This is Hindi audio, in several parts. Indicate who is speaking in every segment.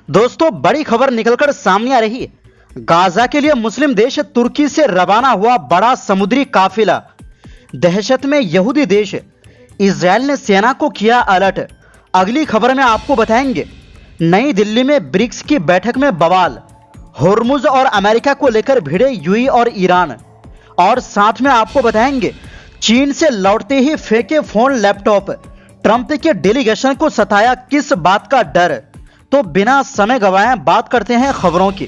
Speaker 1: दोस्तों, बड़ी खबर निकलकर सामने आ रही है। गाजा के लिए मुस्लिम देश तुर्की से रवाना हुआ बड़ा समुद्री काफिला। दहशत में यहूदी देश इजराइल ने सेना को किया अलर्ट। अगली खबर में आपको बताएंगे नई दिल्ली में ब्रिक्स की बैठक में बवाल, होर्मुज और अमेरिका को लेकर भिड़े यूएई और ईरान। और साथ में आपको बताएंगे चीन से लौटते ही फेंके फोन लैपटॉप, ट्रंप के डेलीगेशन को सताया किस बात का डर। तो बिना समय गवाए बात करते हैं खबरों की।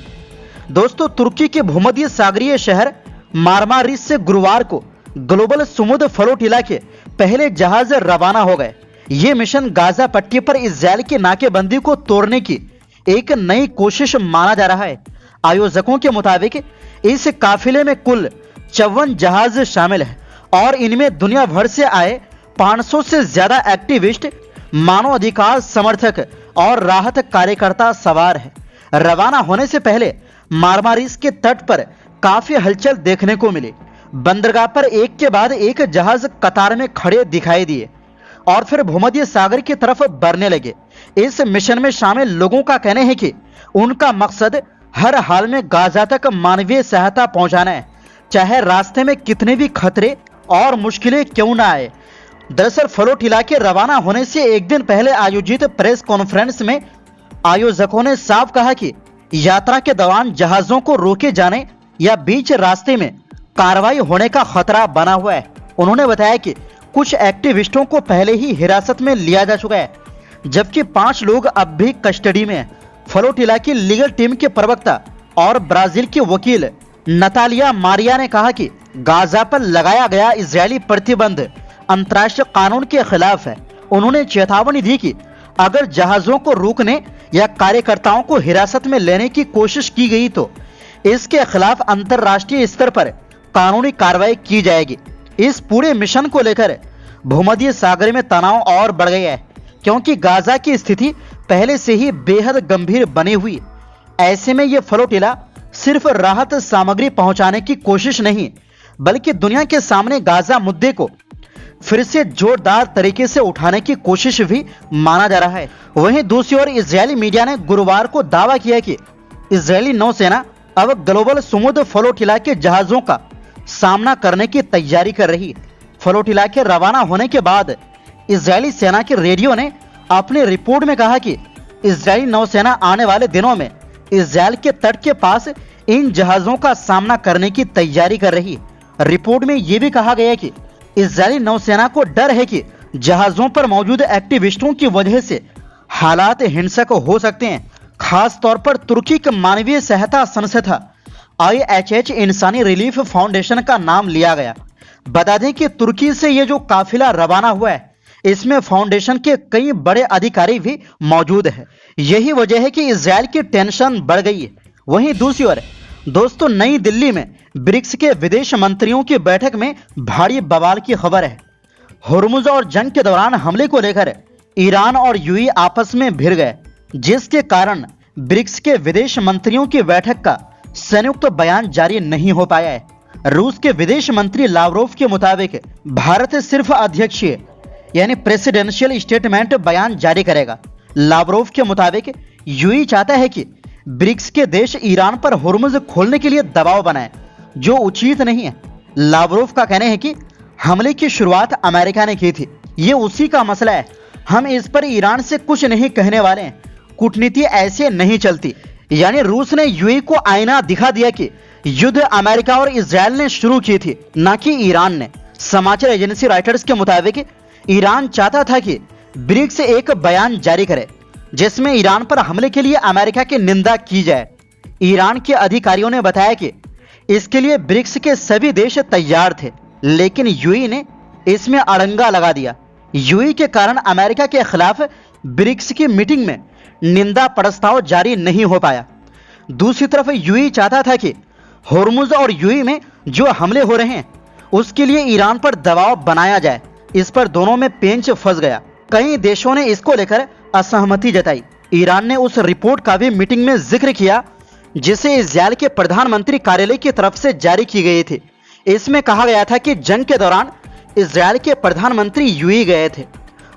Speaker 1: दोस्तों, तुर्की के भूमध्य सागरीय शहर मारमारिस से गुरुवार को ग्लोबल सुमुद फ्लोटिला के पहले जहाज रवाना हो गए। ये मिशन गाजा पट्टी पर इजराइल की नाकेबंदी को तोड़ने की एक नई कोशिश माना जा रहा है। आयोजकों के मुताबिक इस काफिले में कुल 54 जहाज शामिल है और इनमें दुनिया भर से आए 500 से ज्यादा एक्टिविस्ट, मानवाधिकार समर्थक और राहत कार्यकर्ता सवार है। रवाना होने से पहले मारमारिस के तट पर काफी हलचल देखने को मिली। बंदरगाह पर एक के बाद एक जहाज कतार में खड़े दिखाई दिए और फिर भूमध्य सागर की तरफ बढ़ने लगे। इस मिशन में शामिल लोगों का कहना है कि उनका मकसद हर हाल में गाजा तक मानवीय सहायता पहुंचाना है, चाहे रास्ते में कितने भी खतरे और मुश्किलें क्यों ना आए। दरअसल फ्लोटिला के रवाना होने से एक दिन पहले आयोजित प्रेस कॉन्फ्रेंस में आयोजकों ने साफ कहा कि यात्रा के दौरान जहाजों को रोके जाने या बीच रास्ते में कार्रवाई होने का खतरा बना हुआ है। उन्होंने बताया कि कुछ एक्टिविस्टों को पहले ही हिरासत में लिया जा चुका है, जबकि 5 लोग अब भी कस्टडी में हैं। फ्लोटिला की लीगल टीम के प्रवक्ता और ब्राजील के वकील नतालिया मारिया ने कहा कि गाजा पर लगाया गया इजरायली प्रतिबंध अंतर्राष्ट्रीय कानून के खिलाफ है। उन्होंने चेतावनी दी कि अगर जहाजों को रोकने या कार्यकर्ताओं को हिरासत में लेने की कोशिश की गई तो इसके खिलाफ अंतर्राष्ट्रीय स्तर पर कानूनी कार्रवाई की जाएगी। इस पूरे मिशन को लेकर भूमध्य सागर में तनाव और बढ़ गया है, क्योंकि गाजा की स्थिति पहले से ही बेहद गंभीर बनी हुई। ऐसे में यह फ्लोटिला सिर्फ राहत सामग्री पहुंचाने की कोशिश नहीं, बल्कि दुनिया के सामने गाजा मुद्दे को फिर से जोरदार तरीके से उठाने की कोशिश भी माना जा रहा है। वहीं दूसरी ओर इजरायली मीडिया ने गुरुवार को दावा किया कि इजरायली नौसेना अब ग्लोबल सुमुद फ्लोटिला के जहाजों का सामना करने की तैयारी कर रही है। फ्लोटिला के रवाना होने के बाद इजरायली सेना के रेडियो ने अपनी रिपोर्ट में कहा कि इजरायली नौसेना आने वाले दिनों में इजरायल के तट के पास इन जहाजों का सामना करने की तैयारी कर रही है। रिपोर्ट में यह भी कहा गया कि इजरायली नौसेना को डर है कि जहाजों पर मौजूद एक्टिविस्टों की वजह से हालात हिंसक हो सकते हैं। खास तौर पर तुर्की के मानवीय सहायता संस्था IHH इंसानी रिलीफ फाउंडेशन का नाम लिया गया। बता दें कि तुर्की से ये जो काफिला रवाना हुआ है, इसमें फाउंडेशन के कई बड़े अधिकारी भी मौजूद हैं। यही वजह है कि इजरायल की टेंशन बढ़ गई है। वहीं दूसरी ओर दोस्तों, नई दिल्ली में ब्रिक्स के विदेश मंत्रियों की बैठक में भारी बवाल की खबर है। होर्मुज और जंग के दौरान हमले को लेकर ईरान और यूएई आपस में भिड़ गए, जिसके कारण ब्रिक्स के विदेश मंत्रियों की बैठक का संयुक्त बयान जारी नहीं हो पाया है। रूस के विदेश मंत्री लावरोव के मुताबिक भारत सिर्फ अध्यक्षीय यानी प्रेसिडेंशियल स्टेटमेंट बयान जारी करेगा। लावरोव के मुताबिक यूएई चाहता है कि ब्रिक्स के देश ईरान पर होर्मुज खोलने के लिए दबाव बनाए, जो उचित नहीं है। लावरोव का कहना है कि हमले की शुरुआत अमेरिका ने की थी, ये उसी का मसला है। हम इस पर ईरान से कुछ नहीं कहने वाले हैं। कूटनीति ऐसे नहीं चलती। यानी रूस ने यूएई को आईना दिखा दिया कि युद्ध अमेरिका और इजरायल ने शुरू की थी, न कि ईरान ने। समाचार एजेंसी रॉयटर्स के मुताबिक ईरान चाहता था कि ब्रिक्स एक बयान जारी करे जिसमें ईरान पर हमले के लिए अमेरिका की निंदा की जाए। ईरान के अधिकारियों ने बताया कि इसके लिए ब्रिक्स के सभी देश तैयार थे, लेकिन यूएई ने इसमें अड़ंगा लगा दिया। यूएई के कारण अमेरिका के खिलाफ ब्रिक्स की मीटिंग में निंदा प्रस्ताव जारी नहीं हो पाया। दूसरी तरफ यूएई चाहता था कि होर्मुज और यूएई में जो हमले हो रहे हैं उसके लिए ईरान पर दबाव बनाया जाए। इस पर दोनों में पेंच फंस गया। कई देशों ने इसको लेकर असहमति जताई। ईरान ने उस रिपोर्ट का भी मीटिंग में जिक्र किया जिसे इजरायल के प्रधानमंत्री कार्यालय की तरफ से जारी की गई थी। इसमें कहा गया था कि जंग के दौरान इजरायल के प्रधानमंत्री यूएई गए थे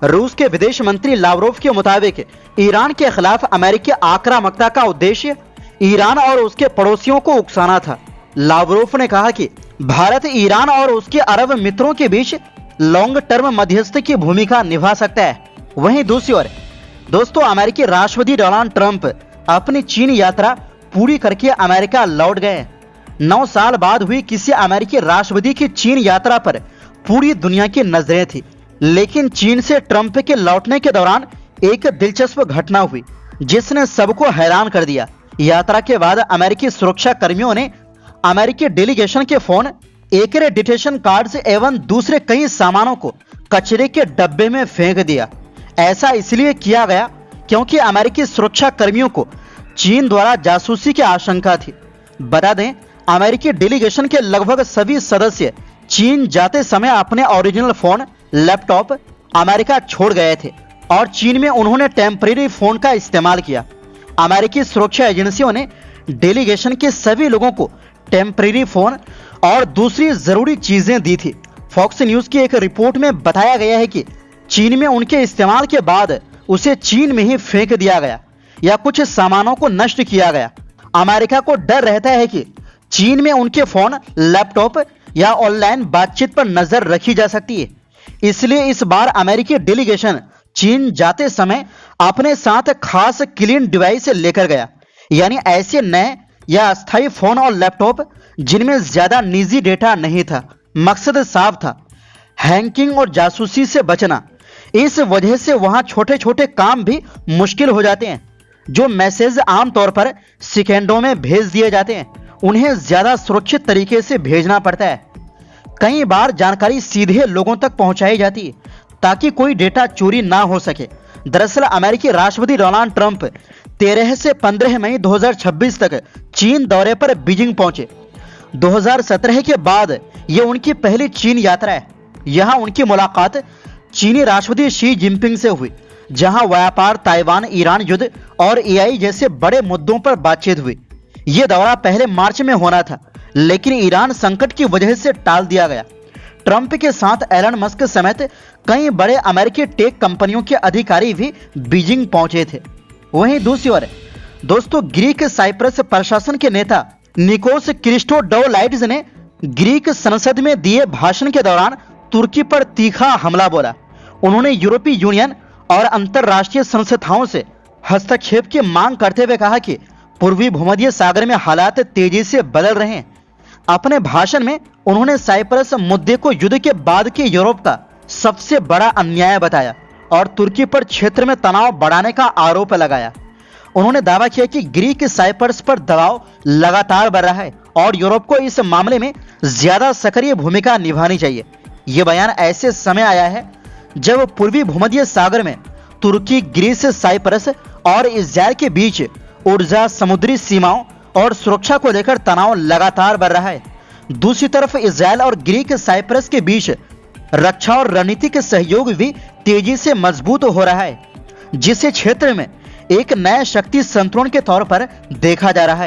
Speaker 1: रूस के विदेश मंत्री लावरोव के मुताबिक ईरान के खिलाफ अमेरिकी आक्रामकता का उद्देश्य ईरान और उसके पड़ोसियों को उकसाना था। लावरोव ने कहा कि भारत ईरान और उसके अरब मित्रों के बीच लॉन्ग टर्म मध्यस्थ की भूमिका निभा सकता है। वहीं दूसरी ओर दोस्तों, अमेरिकी राष्ट्रपति डोनाल्ड ट्रंप अपनी चीन यात्रा पूरी करके अमेरिका लौट गए। 9 साल बाद हुई किसी अमेरिकी राष्ट्रपति की चीन यात्रा पर पूरी दुनिया की नजरें थी, लेकिन चीन से ट्रंप के लौटने के दौरान एक दिलचस्प घटना हुई जिसने सबको हैरान कर दिया। यात्रा के बाद अमेरिकी सुरक्षा कर्मियों ने अमेरिकी डेलीगेशन के फोन, एक्रेडिटेशन कार्ड्स एवं दूसरे कई सामानों को कचरे के डब्बे में फेंक दिया। ऐसा इसलिए किया गया क्योंकि अमेरिकी सुरक्षा कर्मियों को चीन द्वारा जासूसी की आशंका थी। बता दें, अमेरिकी डेलीगेशन के लगभग सभी सदस्य चीन जाते समय अपने ओरिजिनल फोन, लैपटॉप अमेरिका छोड़ गए थे और चीन में उन्होंने टेम्परेरी फोन का इस्तेमाल किया। अमेरिकी सुरक्षा एजेंसियों ने डेलीगेशन के सभी लोगों को टेम्परेरी फोन और दूसरी जरूरी चीजें दी थी। फॉक्स न्यूज की एक रिपोर्ट में बताया गया है कि चीन में उनके इस्तेमाल के बाद उसे चीन में ही फेंक दिया गया या कुछ सामानों को नष्ट किया गया। अमेरिका को डर रहता है कि चीन में उनके फोन, लैपटॉप या ऑनलाइन बातचीत पर नजर रखी जा सकती है। इसलिए इस बार अमेरिकी डेलीगेशन चीन जाते समय अपने साथ खास क्लीन डिवाइस लेकर गया, यानी ऐसे नए या अस्थायी फोन और लैपटॉप जिनमें ज्यादा निजी डेटा नहीं था। मकसद साफ था, हैकिंग और जासूसी से बचना। इस वजह से वहां छोटे छोटे काम भी मुश्किल हो जाते हैं। जो मैसेज आमतौर पर सेकेंडों में भेज दिए जाते हैं, उन्हें ज्यादा सुरक्षित तरीके से भेजना पड़ता है। कई बार जानकारी सीधे लोगों तक पहुंचाई जाती है ताकि कोई डेटा चोरी ना हो सके। दरअसल अमेरिकी राष्ट्रपति डोनाल्ड ट्रंप 13 से 15 मई 2026 तक चीन दौरे पर बीजिंग पहुंचे। 2017 के बाद यह उनकी पहली चीन यात्रा है। यहां उनकी मुलाकात चीनी राष्ट्रपति शी जिनपिंग से हुई, जहां व्यापार, ताइवान, ईरान युद्ध और एआई जैसे बड़े मुद्दों पर बातचीत हुई। यह दौरा पहले मार्च में होना था, लेकिन ईरान संकट की वजह से टाल दिया गया। ट्रंप के साथ एलन मस्क समेत कई बड़े अमेरिकी टेक कंपनियों के अधिकारी भी बीजिंग पहुंचे थे। वहीं दूसरी ओर दोस्तों, ग्रीक साइप्रस प्रशासन के नेता निकोस क्रिस्टोडोलाइड्स ने ग्रीक संसद में दिए भाषण के दौरान तुर्की पर तीखा हमला बोला। उन्होंने यूरोपीय यूनियन और अंतरराष्ट्रीय संस्थाओं से हस्तक्षेप की मांग करते हुए कहा कि पूर्वी भूमध्य सागर में हालात तेजी से बदल रहे हैं। अपने भाषण में उन्होंने साइप्रस मुद्दे को युद्ध के बाद के यूरोप का सबसे बड़ा अन्याय बताया और तुर्की पर क्षेत्र में तनाव बढ़ाने का आरोप लगाया। उन्होंने दावा किया कि ग्रीक साइप्रस पर दबाव लगातार बढ़ रहा है और यूरोप को इस मामले में ज्यादा सक्रिय भूमिका निभानी चाहिए। यह बयान ऐसे समय आया है जब पूर्वी भूमध्य सागर में तुर्की, ग्रीस, साइप्रस और इजरायल के बीच ऊर्जा, समुद्री सीमाओं और सुरक्षा को लेकर तनाव लगातार बढ़ रहा है। दूसरी तरफ इजरायल और ग्रीक साइप्रस के बीच रक्षा और रणनीतिक सहयोग भी तेजी से मजबूत हो रहा है, जिसे क्षेत्र में एक नए शक्ति संतुलन के तौर पर देखा जा रहा है।